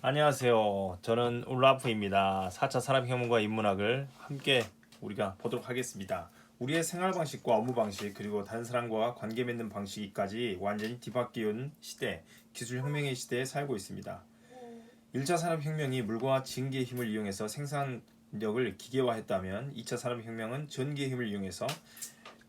안녕하세요. 저는 울라프입니다. 4차 산업혁명과 인문학을 함께 우리가 보도록 하겠습니다. 우리의 생활 방식과 업무 방식 그리고 다른 사람과 관계 맺는 방식까지 완전히 뒤바뀌는 시대, 기술혁명의 시대에 살고 있습니다. 1차 산업혁명이 물과 전기의 힘을 이용해서 생산력을 기계화했다면 2차 산업혁명은 전기의 힘을 이용해서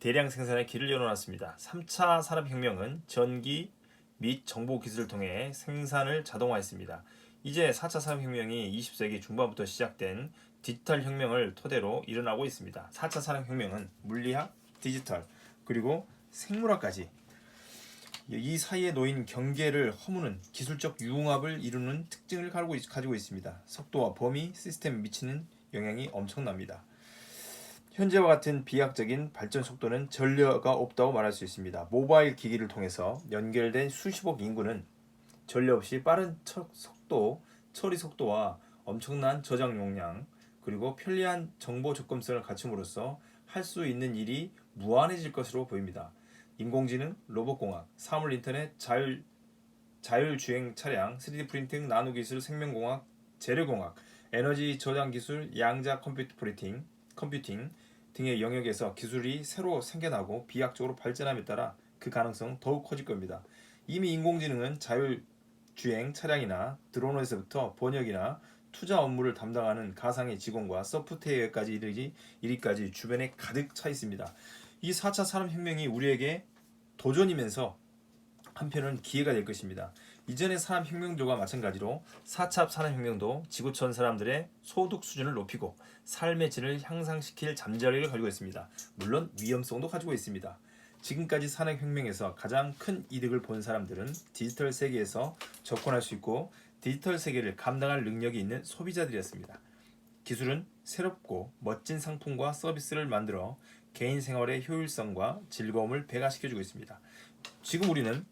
대량 생산의 길을 열어놨습니다. 3차 산업혁명은 전기 및 정보 기술을 통해 생산을 자동화했습니다. 이제 4차 산업혁명이 20세기 중반부터 시작된 디지털 혁명을 토대로 일어나고 있습니다. 4차 산업혁명은 물리학, 디지털, 그리고 생물학까지 이 사이에 놓인 경계를 허무는 기술적 융합을 이루는 특징을 가지고 있습니다. 속도와 범위, 시스템에 미치는 영향이 엄청납니다. 현재와 같은 비약적인 발전 속도는 전례가 없다고 말할 수 있습니다. 모바일 기기를 통해서 연결된 수십억 인구는 전례 없이 빠른 속도, 처리 속도와 엄청난 저장 용량, 그리고 편리한 정보 접근성을 갖춤으로써 할 수 있는 일이 무한해질 것으로 보입니다. 인공지능, 로봇공학, 사물인터넷, 자율주행 차량, 3D 프린팅, 나노기술, 생명공학, 재료공학, 에너지 저장 기술, 양자 컴퓨팅 등의 영역에서 기술이 새로 생겨나고 비약적으로 발전함에 따라 그 가능성은 더욱 커질 겁니다. 이미 인공지능은 자율주행 차량이나 드론에서부터 번역이나 투자 업무를 담당하는 가상의 직원과 소프트웨어까지 이르기까지 주변에 가득 차 있습니다. 이 4차 산업혁명이 우리에게 도전이면서 한편은 기회가 될 것입니다. 이전의 산업혁명들과 마찬가지로 4차 산업혁명도 지구촌 사람들의 소득 수준을 높이고 삶의 질을 향상시킬 잠재력을 가지고 있습니다. 물론 위험성도 가지고 있습니다. 지금까지 산업혁명에서 가장 큰 이득을 본 사람들은 디지털 세계에서 접근할 수 있고 디지털 세계를 감당할 능력이 있는 소비자들이었습니다. 기술은 새롭고 멋진 상품과 서비스를 만들어 개인 생활의 효율성과 즐거움을 배가시켜주고 있습니다. 지금 우리는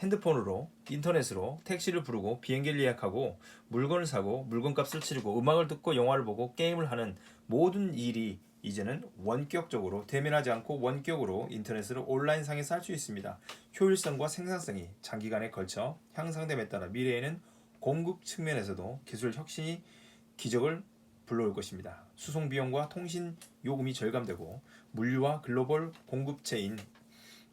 핸드폰으로 인터넷으로 택시를 부르고 비행기를 예약하고 물건을 사고 물건값을 치르고 음악을 듣고 영화를 보고 게임을 하는 모든 일이 이제는 원격적으로 대면하지 않고 원격으로 인터넷으로 온라인상에서 할 수 있습니다. 효율성과 생산성이 장기간에 걸쳐 향상됨에 따라 미래에는 공급 측면에서도 기술 혁신이 기적을 불러올 것입니다. 수송 비용과 통신 요금이 절감되고 물류와 글로벌 공급체인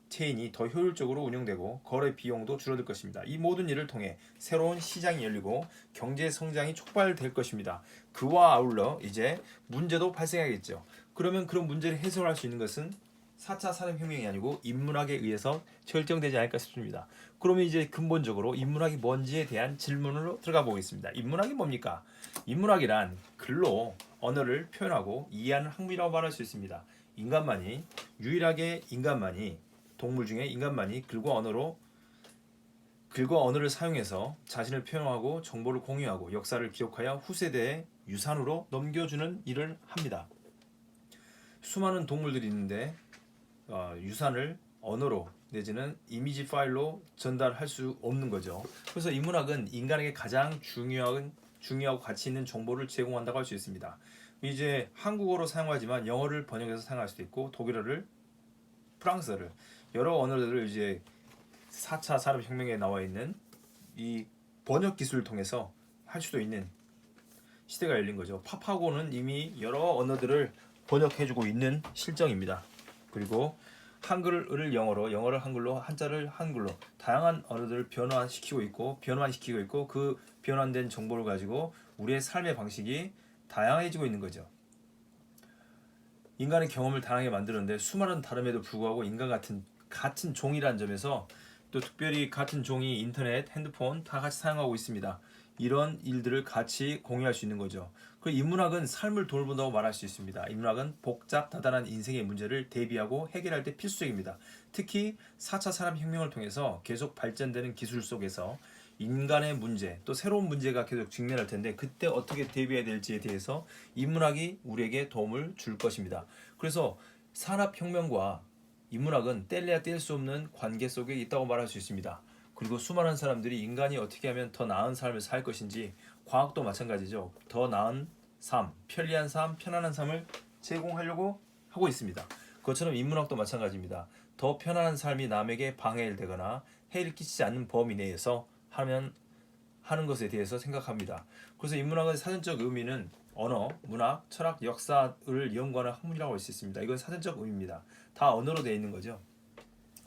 체인이 더 효율적으로 운영되고 거래 비용도 줄어들 것입니다. 이 모든 일을 통해 새로운 시장이 열리고 경제 성장이 촉발될 것입니다. 그와 아울러 이제 문제도 발생하겠죠. 그러면 그런 문제를 해소할 수 있는 것은 4차 산업혁명이 아니고 인문학에 의해서 결정되지 않을까 싶습니다. 그러면 이제 근본적으로 인문학이 뭔지에 대한 질문으로 들어가 보겠습니다. 인문학이 뭡니까? 인문학이란 글로 언어를 표현하고 이해하는 학문이라고 말할 수 있습니다. 유일하게 인간만이 동물 중에 인간만이 글과 언어를 사용해서 자신을 표현하고 정보를 공유하고 역사를 기록하여 후세대에 유산으로 넘겨주는 일을 합니다. 수많은 동물들이 있는데 유산을 언어로 내지는 이미지 파일로 전달할 수 없는 거죠. 그래서 인문학은 인간에게 가장 중요하고 가치 있는 정보를 제공한다고 할 수 있습니다. 이제 한국어로 사용하지만 영어를 번역해서 사용할 수도 있고 독일어를 프랑스어를 여러 언어들을 이제 4차 산업혁명에 나와 있는 이 번역 기술을 통해서 할 수도 있는 시대가 열린 거죠. 팝하고는 이미 여러 언어들을 번역해주고 있는 실정입니다. 그리고 한글을 영어로, 영어를 한글로, 한자를 한글로 다양한 언어들을 변환시키고 있고 그 변환된 정보를 가지고 우리의 삶의 방식이 다양해지고 있는 거죠. 인간의 경험을 다양하게 만드는데 수많은 다름에도 불구하고 인간 같은 종이라는 점에서 또 특별히 같은 종이 인터넷, 핸드폰 다 같이 사용하고 있습니다. 이런 일들을 같이 공유할 수 있는 거죠. 그리고 인문학은 삶을 돌본다고 말할 수 있습니다. 인문학은 복잡 다단한 인생의 문제를 대비하고 해결할 때 필수적입니다. 특히 4차 산업혁명을 통해서 계속 발전되는 기술 속에서 인간의 문제, 또 새로운 문제가 계속 직면할 텐데 그때 어떻게 대비해야 될지에 대해서 인문학이 우리에게 도움을 줄 것입니다. 그래서 산업혁명과 인문학은 뗄래야 뗄 수 없는 관계 속에 있다고 말할 수 있습니다. 그리고 수많은 사람들이 인간이 어떻게 하면 더 나은 삶을 살 것인지 과학도 마찬가지죠. 더 나은 삶, 편리한 삶, 편안한 삶을 제공하려고 하고 있습니다. 그것처럼 인문학도 마찬가지입니다. 더 편안한 삶이 남에게 방해를 되거나 해를 끼치지 않는 범위 내에서 하는 것에 대해서 생각합니다. 그래서 인문학의 사전적 의미는 언어, 문학, 철학, 역사를 연구하는 학문이라고 할 수 있습니다. 이건 사전적 의미입니다. 다 언어로 되어 있는 거죠.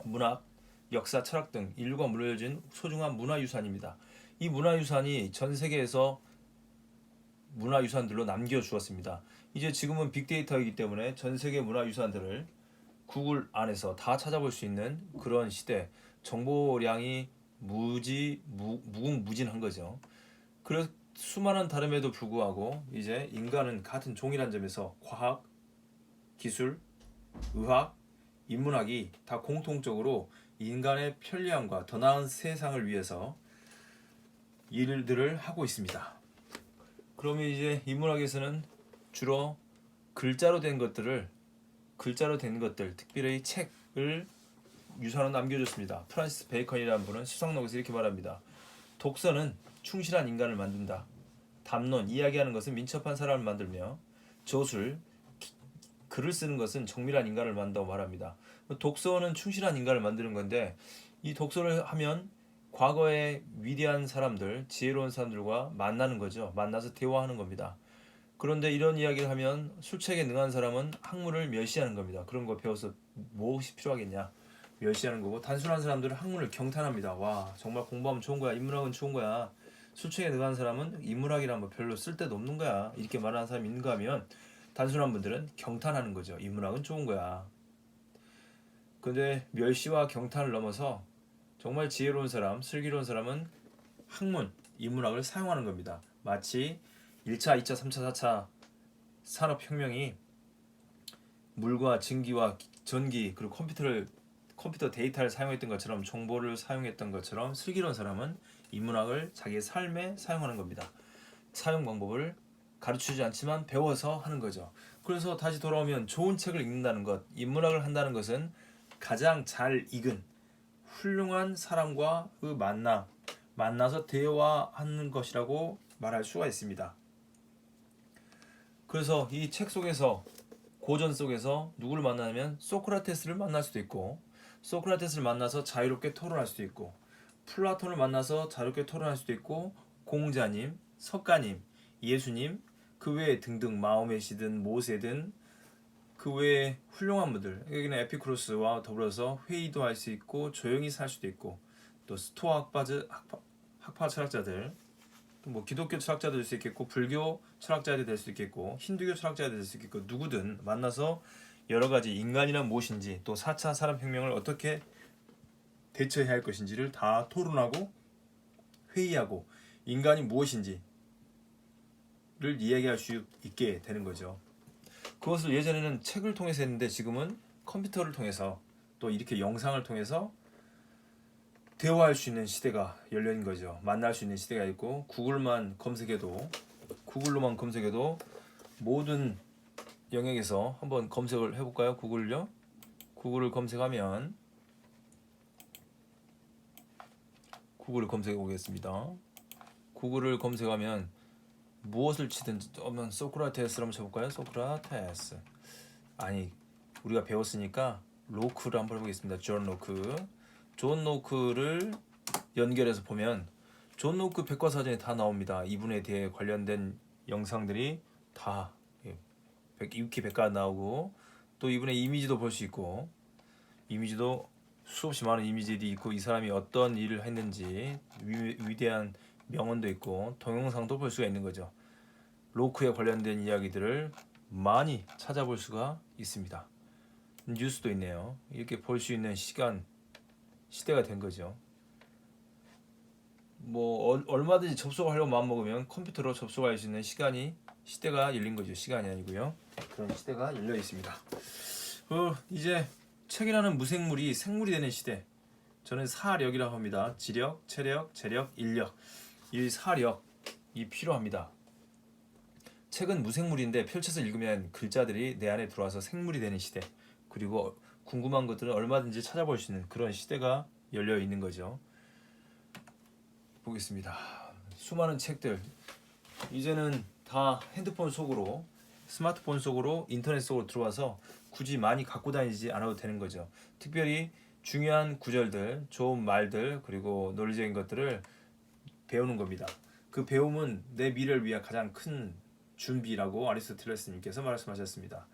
문학, 역사, 철학 등 인류가 물려준 소중한 문화유산입니다. 이 문화유산이 전 세계에서 문화유산들로 남겨주었습니다. 이제 지금은 빅데이터이기 때문에 전 세계 문화유산들을 구글 안에서 다 찾아볼 수 있는 그런 시대, 정보량이 무궁무진한 거죠. 그래서 수많은 다름에도 불구하고 이제 인간은 같은 종이란 점에서 과학, 기술, 의학, 인문학이 다 공통적으로 인간의 편리함과 더 나은 세상을 위해서 일들을 하고 있습니다. 그러면 이제 인문학에서는 주로 글자로 된 것들, 특별히 책을 유산으로 남겨줬습니다. 프란시스 베이컨이라는 분은 시성록에서 이렇게 말합니다. 독서는 충실한 인간을 만든다. 담론, 이야기하는 것은 민첩한 사람을 만들며 저술, 글을 쓰는 것은 정밀한 인간을 만든다고 말합니다. 독서는 충실한 인간을 만드는 건데 이 독서를 하면 과거의 위대한 사람들, 지혜로운 사람들과 만나는 거죠. 만나서 대화하는 겁니다. 그런데 이런 이야기를 하면 술책에 능한 사람은 학문을 멸시하는 겁니다. 그런 거 배워서 무엇이 필요하겠냐? 멸시하는 거고 단순한 사람들은 학문을 경탄합니다. 와 정말 공부하면 좋은 거야. 인문학은 좋은 거야. 술책에 능한 사람은 인문학이란 뭐 별로 쓸데도 없는 거야. 이렇게 말하는 사람이 있는가 하면 단순한 분들은 경탄하는 거죠. 인문학은 좋은 거야. 근데 멸시와 경탄을 넘어서 정말 지혜로운 사람, 슬기로운 사람은 학문, 인문학을 사용하는 겁니다. 마치 1차, 2차, 3차, 4차 산업혁명이 물과 증기와 전기 그리고 컴퓨터 데이터를 사용했던 것처럼 정보를 사용했던 것처럼 슬기로운 사람은 인문학을 자기의 삶에 사용하는 겁니다. 사용 방법을 가르치지 않지만 배워서 하는 거죠. 그래서 다시 돌아오면 좋은 책을 읽는다는 것, 인문학을 한다는 것은 가장 잘 익은 훌륭한 사람과의 만나서 대화하는 것이라고 말할 수가 있습니다. 그래서 이 책 속에서 고전 속에서 누구를 만나냐면 소크라테스를 만날 수도 있고 소크라테스를 만나서 자유롭게 토론할 수도 있고 플라톤을 만나서 자유롭게 토론할 수도 있고 공자님, 석가님, 예수님 그 외에 등등 마호메시든 모세든 그 외에 훌륭한 분들 여기는 에피쿠로스와 더불어서 회의도 할 수 있고 조용히 살 수도 있고 또 스토아 학파 철학자들 뭐 기독교 철학자도 될 수 있겠고 불교 철학자도 될 수 있겠고 힌두교 철학자도 될 수 있겠고 누구든 만나서 여러 가지 인간이란 무엇인지 또 4차 산업혁명을 어떻게 대처해야 할 것인지를 다 토론하고 회의하고 인간이 무엇인지를 이야기할 수 있게 되는 거죠. 그것을 예전에는 책을 통해서 했는데 지금은 컴퓨터를 통해서 또 이렇게 영상을 통해서 대화할 수 있는 시대가 열린 거죠. 만날 수 있는 시대가 있고 구글로만 검색해도 모든 영역에서 한번 검색을 해볼까요? 구글을요. 구글을 검색하면 구글을 검색해 보겠습니다. 구글을 검색하면 무엇을 치든 한번 소크라테스를 한번 쳐볼까요? 소크라테스 아니 우리가 배웠으니까 로크를 한번 해보겠습니다. 존 로크를 연결해서 보면 존 로크 백과사전에 다 나옵니다. 이분에 대해 관련된 영상들이 다 위키 백과 나오고 또 이분의 이미지도 볼 수 있고 이미지도 수없이 많은 이미지들이 있고 이 사람이 어떤 일을 했는지 위대한 명언도 있고 동영상도 볼 수가 있는 거죠. 로크에 관련된 이야기들을 많이 찾아볼 수가 있습니다. 뉴스도 있네요. 이렇게 볼 수 있는 시대가 된 거죠. 뭐 얼마든지 접속하려고 마음먹으면 컴퓨터로 접속할 수 있는 시대가 열린 거죠. 시간이 아니고요. 그런 시대가 열려 있습니다. 이제 책이라는 무생물이 생물이 되는 시대. 저는 사력이라고 합니다. 지력, 체력, 재력, 인력. 이 사력이 필요합니다. 책은 무생물인데 펼쳐서 읽으면 글자들이 내 안에 들어와서 생물이 되는 시대. 그리고 궁금한 것들은 얼마든지 찾아볼 수 있는 그런 시대가 열려 있는 거죠. 보겠습니다. 수많은 책들 이제는 다 핸드폰 속으로 스마트폰 속으로 인터넷 속으로 들어와서 굳이 많이 갖고 다니지 않아도 되는 거죠. 특별히 중요한 구절들, 좋은 말들 그리고 논리적인 것들을 배우는 겁니다. 그 배움은 내 미래를 위한 가장 큰 준비라고 아리스토텔레스님께서 말씀하셨습니다.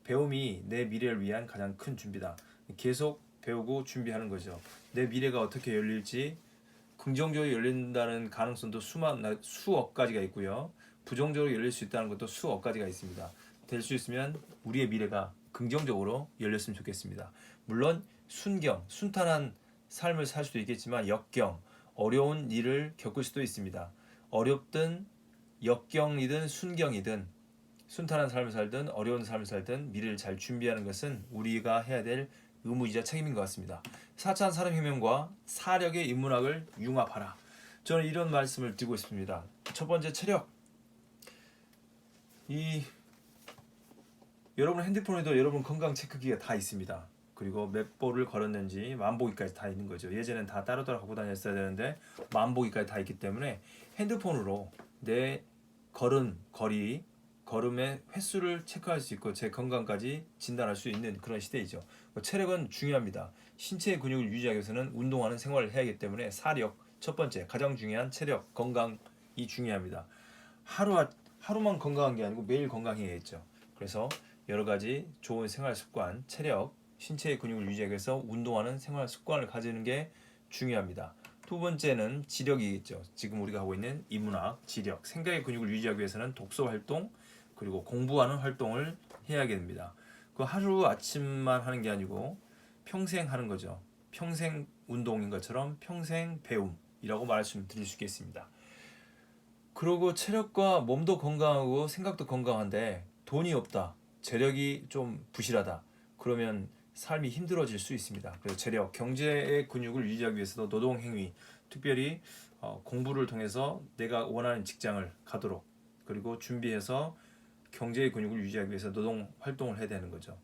배움이 내 미래를 위한 가장 큰 준비다. 계속 배우고 준비하는 거죠. 내 미래가 어떻게 열릴지 긍정적으로 열린다는 가능성도 수억 가지가 있고요. 부정적으로 열릴 수 있다는 것도 수억 가지가 있습니다. 될 수 있으면 우리의 미래가 긍정적으로 열렸으면 좋겠습니다. 물론 순탄한 삶을 살 수도 있겠지만 역경, 어려운 일을 겪을 수도 있습니다. 어렵든 역경이든 순경이든 순탄한 삶을 살든 어려운 삶을 살든 미래를 잘 준비하는 것은 우리가 해야 될 의무이자 책임인 것 같습니다. 4차 산업혁명과 사력의 인문학을 융합하라. 저는 이런 말씀을 드리고 있습니다. 첫 번째 체력. 여러분 핸드폰에도 여러분 건강 체크기가 다 있습니다. 그리고 몇 보를 걸었는지 만보기까지 다 있는 거죠. 예전엔 다 따로따로 갖고 다녔어야 되는데 만보기까지 다 있기 때문에 핸드폰으로 내 걸음의 횟수를 체크할 수 있고 제 건강까지 진단할 수 있는 그런 시대이죠. 체력은 중요합니다. 신체의 근육을 유지하기 위해서는 운동하는 생활을 해야 하기 때문에 사력, 첫 번째 가장 중요한 체력, 건강이 중요합니다. 하루만 건강한 게 아니고 매일 건강해야겠죠. 그래서 여러 가지 좋은 생활 습관, 체력, 신체의 근육을 유지하기 위해서 운동하는 생활 습관을 가지는 게 중요합니다. 두 번째는 지력이겠죠. 지금 우리가 하고 있는 인문학, 지력, 생각의 근육을 유지하기 위해서는 독서 활동, 그리고 공부하는 활동을 해야 됩니다. 그 하루 아침만 하는 게 아니고 평생 하는 거죠. 평생 운동인 것처럼 평생 배움이라고 말씀드릴 수 있겠습니다. 그리고 체력과 몸도 건강하고 생각도 건강한데 돈이 없다, 재력이 좀 부실하다, 그러면 삶이 힘들어질 수 있습니다. 그래서 재력, 경제의 근육을 유지하기 위해서도 노동행위, 특별히 공부를 통해서 내가 원하는 직장을 가도록, 그리고 준비해서 경제의 근육을 유지하기 위해서 노동 활동을 해야 되는 거죠.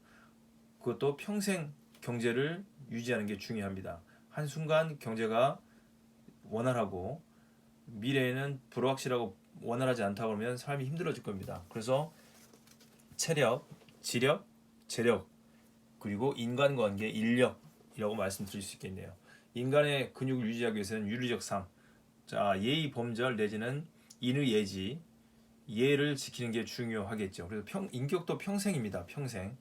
그것도 평생 경제를 유지하는 게 중요합니다. 한순간 경제가 원활하고 미래에는 불확실하고 원활하지 않다 그러면 삶이 힘들어질 겁니다. 그래서 체력, 지력, 재력, 그리고 인간관계, 인력이라고 말씀드릴 수 있겠네요. 인간의 근육을 유지하기 위해서는 윤리적 상, 예의 범절 내지는 인의 예지, 예를 지키는 게 중요하겠죠. 그래서 인격도 평생입니다. 평생.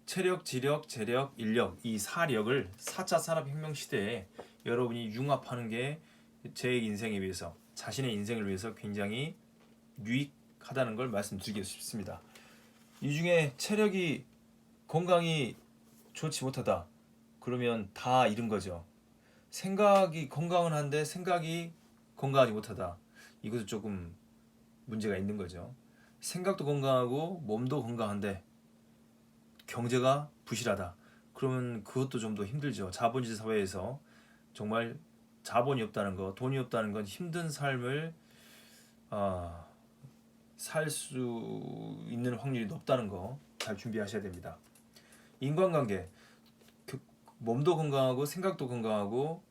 체력, 지력, 재력, 인력, 이 4력을 4차 산업혁명 시대에 여러분이 융합하는 게 제 인생에 비해서, 자신의 인생을 위해서 굉장히 유익하다는 걸 말씀드리고 싶습니다. 이 중에 체력이, 건강이 좋지 못하다 그러면 다 잃은 거죠. 생각이 건강은 한데 생각이 건강하지 못하다, 이것도 조금 문제가 있는 거죠. 생각도 건강하고 몸도 건강한데 경제가 부실하다 그러면 그것도 좀 더 힘들죠. 자본주의 사회에서 정말 자본이 없다는 거, 돈이 없다는 건 힘든 삶을 살 수 있는 확률이 높다는 거 잘 준비하셔야 됩니다. 인간관계, 몸도 건강하고 생각도 건강하고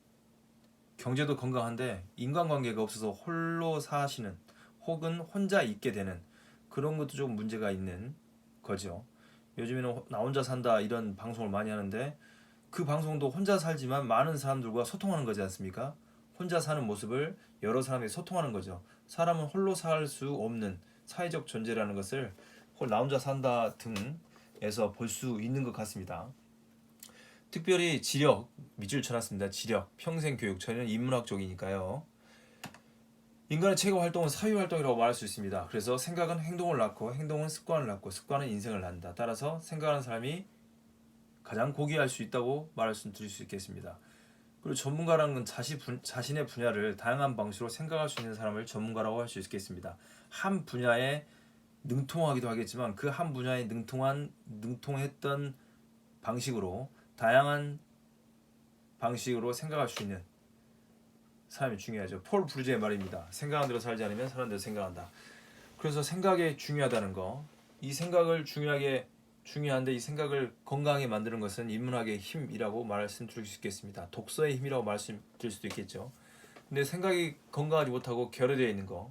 경제도 건강한데 인간관계가 없어서 홀로 사시는 혹은 혼자 있게 되는 그런 것도 좀 문제가 있는 거죠. 요즘에는 나 혼자 산다 이런 방송을 많이 하는데 그 방송도 혼자 살지만 많은 사람들과 소통하는 거지 않습니까? 혼자 사는 모습을 여러 사람이 소통하는 거죠. 사람은 홀로 살 수 없는 사회적 존재라는 것을 나 혼자 산다 등에서 볼 수 있는 것 같습니다. 특별히 지력, 밑줄 쳐놨습니다. 지력, 평생교육, 저희는 인문학 쪽이니까요. 인간의 최고 활동은 사유활동이라고 말할 수 있습니다. 그래서 생각은 행동을 낳고 행동은 습관을 낳고 습관은 인생을 낳는다. 따라서 생각하는 사람이 가장 고귀할 수 있다고 말씀드릴 수 있겠습니다. 그리고 전문가라는 건 자신의 분야를 다양한 방식으로 생각할 수 있는 사람을 전문가라고 할 수 있겠습니다. 한 분야에 능통하기도 하겠지만 그 한 분야에 능통했던 방식으로 다양한 방식으로 생각할 수 있는 사람이 중요하죠. 폴 브루제의 말입니다. 생각한 대로 살지 않으면 사는 대로 생각한다. 그래서 생각이 중요하다는 거, 이 생각을 중요한데 이 생각을 건강하게 만드는 것은 인문학의 힘이라고 말씀드릴 수 있겠습니다. 독서의 힘이라고 말씀드릴 수도 있겠죠. 근데 생각이 건강하지 못하고 결여되어 있는 거,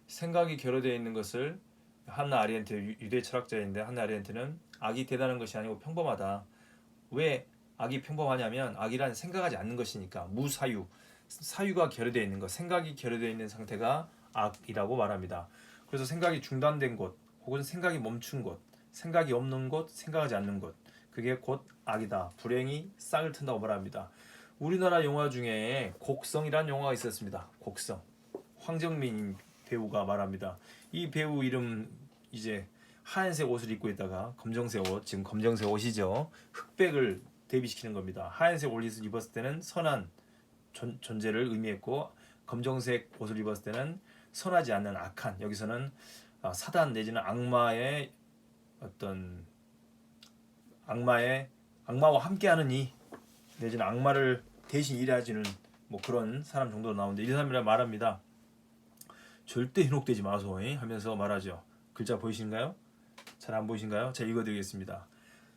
생각이 결여되어 있는 것을 한나 아렌트, 유대 철학자인데 한나 아렌트는 악이 대단한 것이 아니고 평범하다. 왜 악이 평범하냐면 악이란 생각하지 않는 것이니까. 무사유, 사유가 결여되어 있는 것, 생각이 결여되어 있는 상태가 악이라고 말합니다. 그래서 생각이 중단된 곳, 혹은 생각이 멈춘 곳, 생각이 없는 곳, 생각하지 않는 곳, 그게 곧 악이다. 불행이 싹을 튼다고 말합니다. 우리나라 영화 중에 곡성이라는 영화가 있었습니다. 곡성. 황정민 배우가 말합니다. 이 배우 이름 이제 하얀색 옷을 입고 있다가 검정색 옷, 지금 검정색 옷이죠. 흑백을 대비시키는 겁니다. 하얀색 옷을 입었을 때는 선한 존재를 의미했고, 검정색 옷을 입었을 때는 선하지 않는 악한, 여기서는 사단 내지는 악마의 어떤 악마와 함께하는 이, 내지는 악마를 대신 일해주는 뭐 그런 사람 정도로 나오는데, 이 사람이라 말합니다. 절대 현혹되지 마소 하면서 말하죠. 글자 보이신가요? 잘 안 보이신가요? 제가 읽어드리겠습니다.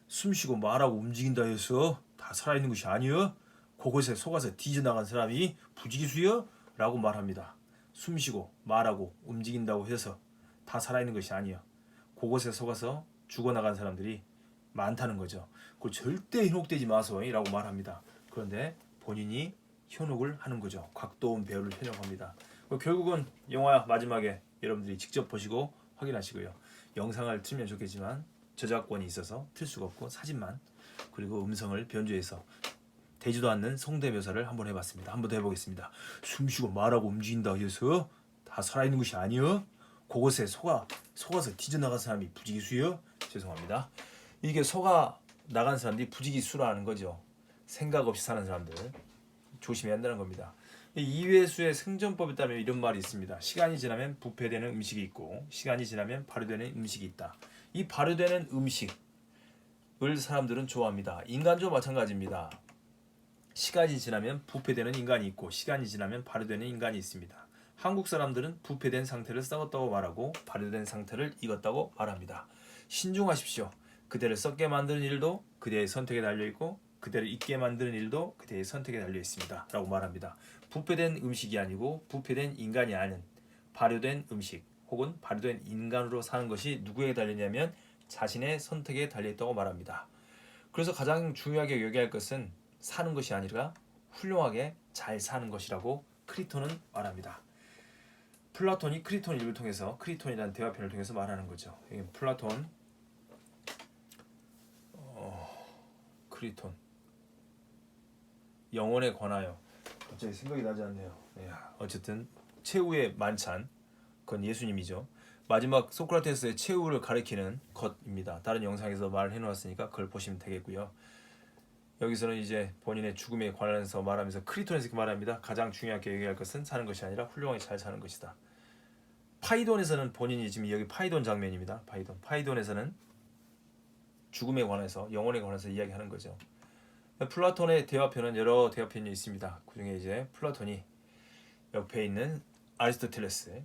숨쉬고 말하고 움직인다 해서 다 살아있는 것이 아니여. 그곳에 속아서 뒤져나간 사람이 부지기수여? 라고 말합니다. 숨쉬고 말하고 움직인다고 해서 다 살아있는 것이 아니여. 그곳에 속아서 죽어나간 사람들이 많다는 거죠. 그걸 절대 현혹되지 마소 라고 말합니다. 그런데 본인이 현혹을 하는 거죠. 곽도원 배우를 현혹합니다. 결국은 영화 마지막에 여러분들이 직접 보시고 확인하시고요. 영상을 틀면 좋겠지만 저작권이 있어서 틀 수가 없고, 사진만 그리고 음성을 변조해서 되지도 않는 성대묘사를 한번 해봤습니다. 한번 더 해보겠습니다. 숨쉬고 말하고 움직인다 해서 다 살아있는 것이 아니여. 그곳에 속아서 뒤져나간 사람이 부지기수여. 죄송합니다. 이게 속아 나간 사람들이 부지기수라는 거죠. 생각 없이 사는 사람들 조심해야 한다는 겁니다. 이회수의 생존법에 따르면 이런 말이 있습니다. 시간이 지나면 부패되는 음식이 있고, 시간이 지나면 발효되는 음식이 있다. 이 발효되는 음식을 사람들은 좋아합니다. 인간도 마찬가지입니다. 시간이 지나면 부패되는 인간이 있고, 시간이 지나면 발효되는 인간이 있습니다. 한국 사람들은 부패된 상태를 썩었다고 말하고, 발효된 상태를 익었다고 말합니다. 신중하십시오. 그대를 썩게 만드는 일도 그대의 선택에 달려있고, 그대를 잊게 만드는 일도 그대의 선택에 달려있습니다. 라고 말합니다. 부패된 음식이 아니고 부패된 인간이 아닌 발효된 음식 혹은 발효된 인간으로 사는 것이 누구에게 달렸냐면 자신의 선택에 달려있다고 말합니다. 그래서 가장 중요하게 여겨야 할 것은 사는 것이 아니라 훌륭하게 잘 사는 것이라고 크리톤은 말합니다. 플라톤이 크리톤 일을 통해서, 크리톤이라는 대화편을 통해서 말하는 거죠. 플라톤, 크리톤, 영혼에 관하여, 갑자기 생각이 나지 않네요. 어쨌든 최후의 만찬, 그건 예수님이죠. 마지막 소크라테스의 최후를 가리키는 것입니다. 다른 영상에서 말해 놓았으니까 그걸 보시면 되겠고요. 여기서는 이제 본인의 죽음에 관해서 말하면서 크리톤에서 이렇게 말합니다. 가장 중요하게 얘기할 것은 사는 것이 아니라 훌륭하게 잘 사는 것이다. 파이돈에서는 본인이 지금 여기 파이돈 장면입니다. 파이돈에서는 죽음에 관해서, 영혼에 관해서 이야기하는 거죠. 플라톤의 대화편은 여러 대화편이 있습니다. 그 중에 이제 플라톤이 옆에 있는 아리스토텔레스,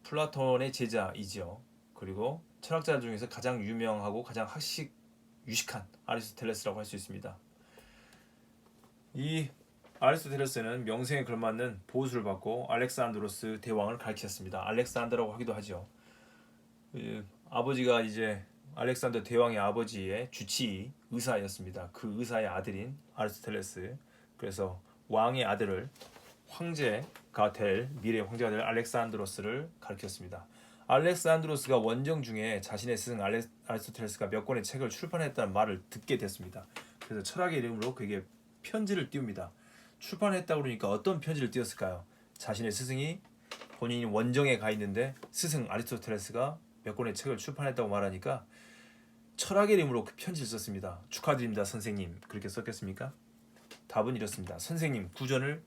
플라톤의 제자이죠. 그리고 철학자 중에서 가장 유명하고 가장 유식한 아리스토텔레스라고 할 수 있습니다. 이 아리스토텔레스는 명성에 걸맞는 보수를 받고 알렉산드로스 대왕을 가르쳤습니다. 알렉산더라고 하기도 하죠. 아버지가 이제 알렉산더 대왕의 아버지의 주치의 의사였습니다. 그 의사의 아들인 아리스토텔레스. 그래서 왕의 아들을, 황제가 될, 미래 황제가 될 알렉산드로스를 가르쳤습니다. 알렉산드로스가 원정 중에 자신의 스승 아리스토텔레스가 몇 권의 책을 출판했다는 말을 듣게 됐습니다. 그래서 철학의 이름으로 그에게 편지를 띄웁니다. 출판했다고 그러니까 어떤 편지를 띄웠을까요? 자신의 스승이 본인이 원정에 가 있는데 스승 아리스토텔레스가 몇 권의 책을 출판했다고 말하니까 철학의 이름으로 그 편지를 썼습니다. 축하드립니다, 선생님. 그렇게 썼겠습니까? 답은 이렇습니다. 선생님, 구전을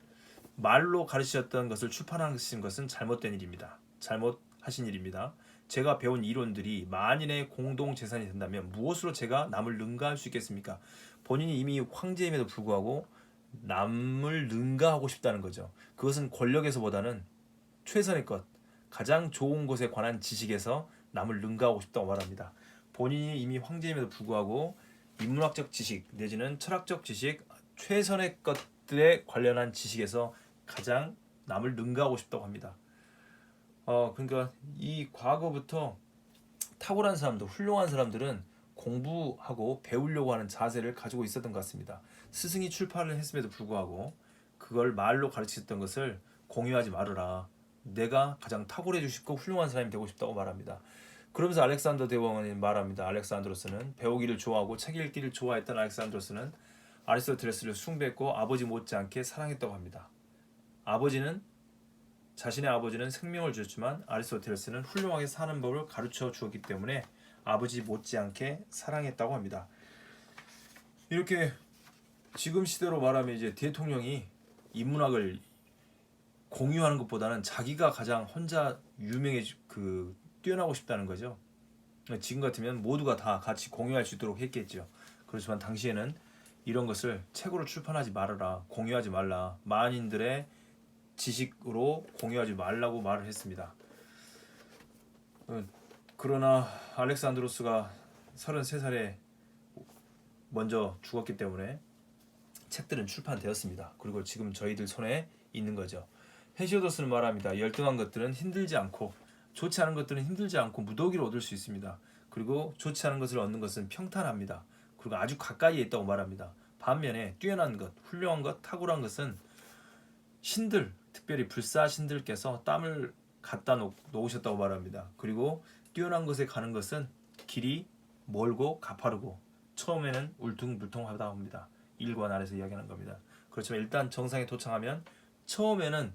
말로 가르치셨던 것을 출판하신 것은 잘못된 일입니다. 잘못하신 일입니다. 제가 배운 이론들이 만인의 공동 재산이 된다면 무엇으로 제가 남을 능가할 수 있겠습니까? 본인이 이미 황제임에도 불구하고 남을 능가하고 싶다는 거죠. 그것은 권력에서보다는 최선의 것, 가장 좋은 것에 관한 지식에서 남을 능가하고 싶다고 말합니다. 본인이 이미 황제임에도 불구하고 인문학적 지식 내지는 철학적 지식, 최선의 것들에 관련한 지식에서 가장 남을 능가하고 싶다고 합니다. 그러니까 이 과거부터 탁월한 사람들, 훌륭한 사람들은 공부하고 배우려고 하는 자세를 가지고 있었던 것 같습니다. 스승이 출판을 했음에도 불구하고 그걸 말로 가르쳤던 것을 공유하지 말으라. 내가 가장 탁월해지고 싶고 훌륭한 사람이 되고 싶다고 말합니다. 그러면서 알렉산더 대왕이 말합니다. 알렉산드로스는 배우기를 좋아하고 책 읽기를 좋아했던 알렉산드로스는 아리스토텔레스를 숭배했고 아버지 못지않게 사랑했다고 합니다. 자신의 아버지는 생명을 주었지만 아리스토텔레스는 훌륭하게 사는 법을 가르쳐 주었기 때문에 아버지 못지않게 사랑했다고 합니다. 이렇게 지금 시대로 말하면 이제 대통령이 인문학을 공유하는 것보다는 자기가 가장 혼자 뛰어나고 싶다는 거죠. 지금 같으면 모두가 다 같이 공유할 수 있도록 했겠죠. 그렇지만 당시에는 이런 것을 책으로 출판하지 말아라, 공유하지 말라, 만인들의 지식으로 공유하지 말라고 말을 했습니다. 그러나 알렉산드로스가 33살에 먼저 죽었기 때문에 책들은 출판되었습니다. 그리고 지금 저희들 손에 있는 거죠. 헤시오도스는 말합니다. 열등한 것들은 힘들지 않고 좋지 않은 것들은 힘들지 않고 무더기로 얻을 수 있습니다. 그리고 좋지 않은 것을 얻는 것은 평탄합니다. 그리고 아주 가까이에 있다고 말합니다. 반면에 뛰어난 것, 훌륭한 것, 탁월한 것은 신들, 특별히 불사 신들께서 땀을 갖다 놓으셨다고 말합니다. 그리고 뛰어난 것에 가는 것은 길이 멀고 가파르고 처음에는 울퉁불퉁하다 합니다. 일관 아래서 이야기하는 겁니다. 그렇지만 일단 정상에 도착하면 처음에는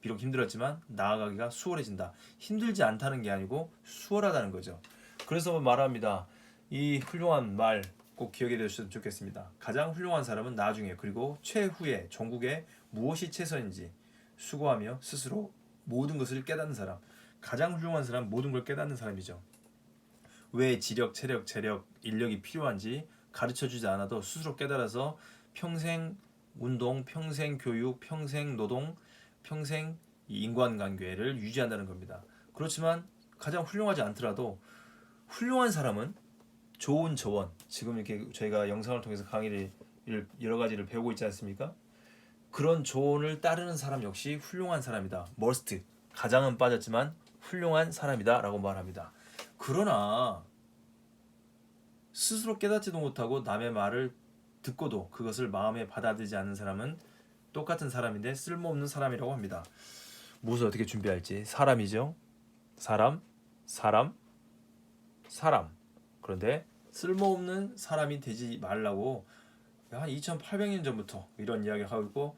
비록 힘들었지만 나아가기가 수월해진다. 힘들지 않다는 게 아니고 수월하다는 거죠. 그래서 말합니다. 이 훌륭한 말 꼭 기억해 두셨으면 좋겠습니다. 가장 훌륭한 사람은 나중에 그리고 최후에 종국에 무엇이 최선인지 수고하며 스스로 모든 것을 깨닫는 사람. 가장 훌륭한 사람은 모든 걸 깨닫는 사람이죠. 왜 지력, 체력, 재력, 인력이 필요한지 가르쳐주지 않아도 스스로 깨달아서 평생 운동, 평생 교육, 평생 노동, 평생 인간관계를 유지한다는 겁니다. 그렇지만 가장 훌륭하지 않더라도 훌륭한 사람은 좋은 조언, 지금 이렇게 저희가 영상을 통해서 강의를 여러 가지를 배우고 있지 않습니까? 그런 조언을 따르는 사람 역시 훌륭한 사람이다. 머스트, 가장은 빠졌지만 훌륭한 사람이다 라고 말합니다. 그러나 스스로 깨닫지도 못하고 남의 말을 듣고도 그것을 마음에 받아들이지 않는 사람은 똑같은 사람인데 쓸모없는 사람이라고 합니다. 무엇을 어떻게 준비할지. 사람이죠. 사람. 그런데 쓸모없는 사람이 되지 말라고 한 2800년 전부터 이런 이야기를 하고 있고,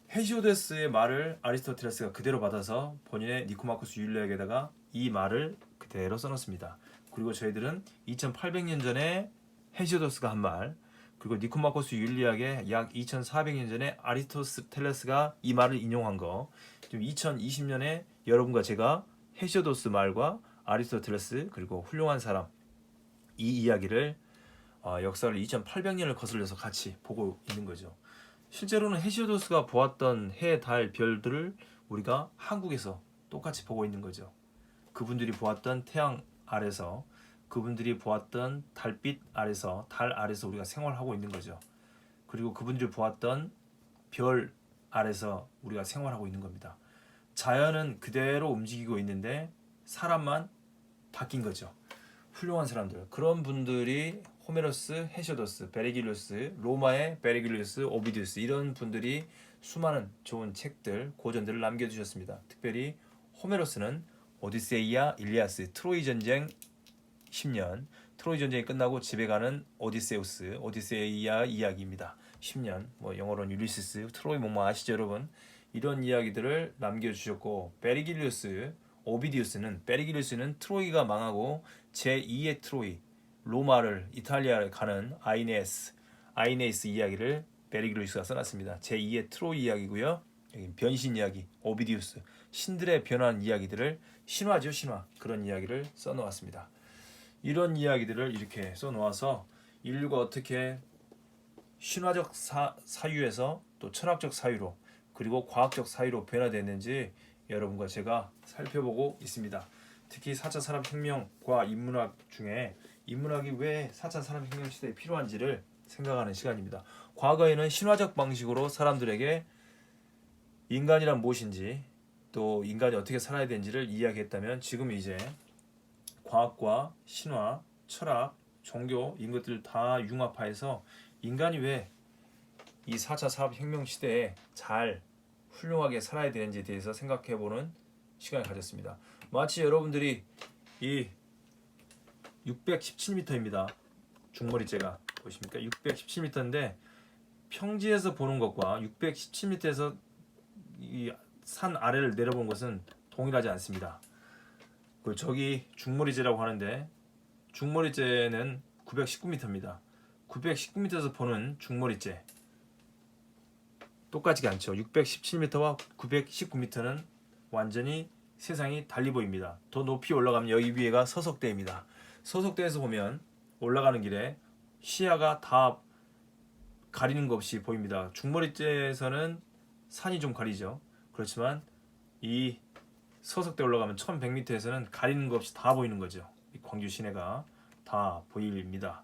헤시오데스의 말을 아리스토텔레스가 그대로 받아서 본인의 니코마코스 율리학에다가 이 말을 그대로 써놨습니다. 그리고 저희들은 2800년 전에 헤시오도스가 한 말, 그리고 니코마코스 율리학의 약 2400년 전에 아리스토텔레스가 이 말을 인용한 거, 지금 2020년에 여러분과 제가 헤시오도스 말과 아리스토텔레스 그리고 훌륭한 사람 이 이야기를 역사를 2800년을 거슬려서 같이 보고 있는 거죠. 실제로는 헤시오도스가 보았던 해, 달, 별들을 우리가 한국에서 똑같이 보고 있는 거죠. 그분들이 보았던 태양 아래서, 그분들이 보았던 달빛 아래서, 달 아래서 우리가 생활하고 있는 거죠. 그리고 그분들이 보았던 별 아래서 우리가 생활하고 있는 겁니다. 자연은 그대로 움직이고 있는데 사람만 바뀐 거죠. 훌륭한 사람들, 그런 분들이 호메로스, 헤시오도스, 베르길리우스, 로마의 베르길리우스, 오비디우스, 이런 분들이 수많은 좋은 책들, 고전들을 남겨주셨습니다. 특별히 호메로스는 오디세이아, 일리아스, 트로이 전쟁 10년, 트로이 전쟁이 끝나고 집에 가는 오디세우스, 오디세이아 이야기입니다. 10년, 영어로는 율리시스, 트로이 목마 아시죠 여러분? 이런 이야기들을 남겨주셨고, 베르길리우스, 오비디우스는, 베르길리우스는 트로이가 망하고 제2의 트로이, 로마를, 이탈리아를 가는 아이네이스 이야기를 베르길리우스가 써놨습니다. 제2의 트로이 이야기고요. 여기 변신 이야기, 오비디우스, 신들의 변한 이야기들을, 신화죠, 신화, 그런 이야기를 써놓았습니다. 이런 이야기들을 이렇게 써놓아서 인류가 어떻게 신화적 사유에서 또 철학적 사유로, 그리고 과학적 사유로 변화됐는지 여러분과 제가 살펴보고 있습니다. 특히 4차 산업혁명과 인문학 중에 인문학이 왜 4차 산업혁명 시대에 필요한지를 생각하는 시간입니다. 과거에는 신화적 방식으로 사람들에게 인간이란 무엇인지, 또 인간이 어떻게 살아야 되는지를 이야기했다면, 지금 이제 과학과 신화, 철학, 종교 이런 것들을 다 융합해서 인간이 왜 이 4차 산업혁명 시대에 잘 훌륭하게 살아야 되는지에 대해서 생각해보는 시간을 가졌습니다. 마치 여러분들이 이 617m입니다. 중머리째가 보십니까? 617m인데 평지에서 보는 것과 617m에서 이 산 아래를 내려본 것은 동일하지 않습니다. 그 저기 중머리째라고 하는데 중머리째는 919m입니다. 919m에서 보는 중머리째 똑같지 않죠. 617m와 919m는 완전히 세상이 달리 보입니다. 더 높이 올라가면 여기 위에가 서석대입니다. 서석대에서 보면 올라가는 길에 시야가 다 가리는 것 없이 보입니다. 중머리째에서는 산이 좀 가리죠. 그렇지만 이 서석대 올라가면 1100m에서는 가리는 것 없이 다 보이는 거죠. 이 광주 시내가 다 보입니다.